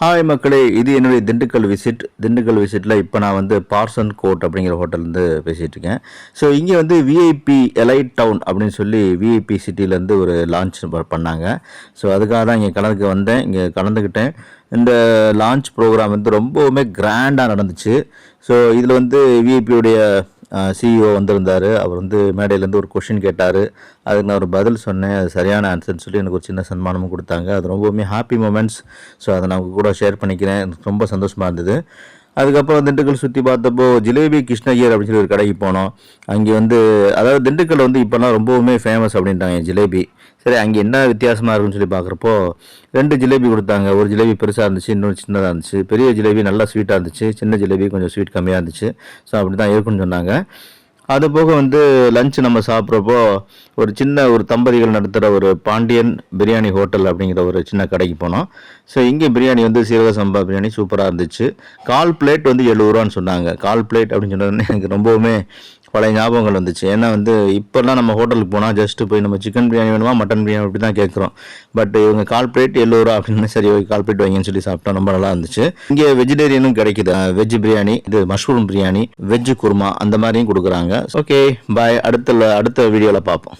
Hi மக்களே! இது என்னுடைய திண்டுக்கல் விசிட். திண்டுக்கல் விசிட்ல இப்ப நான் வந்து பார்சன் கோர்ட் அப்படிங்கிற ஹோட்டல்லேருந்து பேசிட்டுருக்கேன். ஸோ இங்க வந்து விஐபி எலைட் டவுன் அப்படின்னு சொல்லி விஐபி சிட்டிலேருந்து ஒரு லான்ச் பண்ணாங்க. ஸோ அதுக்காக தான் இங்க கலந்துக்க வந்தேன். இங்க கலந்துக்கிட்டேன். இந்த லான்ச் ப்ரோகிராம் வந்து ரொம்பவுமே கிராண்டா நடந்துச்சு. ஸோ இதில வந்து விஐபியுடைய சிஇஓ வந்திருந்தாரு. அவர் வந்து மேடையிலேருந்து ஒரு கொஸ்டின் கேட்டாரு. அதுக்கு நான் ஒரு பதில் சொன்னேன். அது சரியான ஆன்சர்ன்னு சொல்லி எனக்கு ஒரு சின்ன சன்மானமும் குடுத்தாங்க. அது ரொம்பவுமே ஹாப்பி மொமெண்ட்ஸ். ஸோ அத நான் உங்க கூட ஷேர் பண்ணிக்கிறேன். எனக்கு ரொம்ப சந்தோஷமா இருந்தது. அதுக்கப்புறம் திண்டுக்கல் சுத்தி பார்த்தப்போ, ஜிலேபி கிருஷ்ணய்யர் அப்படின்னு சொல்லி ஒரு கடைக்கு போனோம். அங்கே வந்து அதாவது திண்டுக்கல்ல வந்து இப்போலாம் ரொம்பவுமே ஃபேமஸ் அப்படின்ட்டாங்க ஜிலேபி. சரி அங்கே என்ன வித்தியாசமா இருக்குன்னு சொல்லி பார்க்குறப்போ, 2 ஜிலேபி குடுத்தாங்க. ஒரு ஜிலேபி பெருசா இருந்துச்சு, இன்னொன்னு சின்னதா இருந்துச்சு. பெரிய ஜிலேபி நல்லா ஸ்வீட்டா இருந்துச்சு. சின்ன ஜிலேபி கொஞ்சம் ஸ்வீட் கம்மியா இருந்துச்சு. ஸோ அப்படி தான் இருக்குன்னு சொன்னாங்க. அது போக வந்து லஞ்ச் நம்ம சாப்பிட்றப்போ ஒரு சின்ன ஒரு தம்பதிகள் நடத்துகிற ஒரு பாண்டியன் பிரியாணி ஹோட்டல் அப்படிங்கிற ஒரு சின்ன கடைக்கு போனோம். ஸோ இங்கே பிரியாணி வந்து சீரக சம்பா பிரியாணி சூப்பராக இருந்துச்சு. 1/4 பிளேட் வந்து ரூ. 70 சொன்னாங்க. 1/4 பிளேட் அப்படின்னு சொன்னோடனே எனக்கு ரொம்பவுமே பழைய ஞாபகங்கள் வந்துச்சு. ஏன்னா வந்து இப்போல்லாம் நம்ம ஹோட்டலுக்கு போனால் ஜஸ்ட்டு போய் நம்ம சிக்கன் பிரியாணி வேணுமா மட்டன் பிரியாணி அப்படி தான் கேட்குறோம். பட் இவங்க 1/4 பிளேட் ரூ. 70 அப்படின்னு சரி 1/4 பிளேட் வைங்கன்னு சொல்லி சாப்பிட்டோம். ரொம்ப நல்லா இருந்துச்சு. இங்கே வெஜிடேரியனும் கிடைக்குது. வெஜ் பிரியாணி, இது மஷ்ரூம் பிரியாணி, வெஜ் குருமா அந்த மாதிரியும் கொடுக்குறாங்க. Okay bye. அடுத்த வீடியோவில் பார்ப்போம்.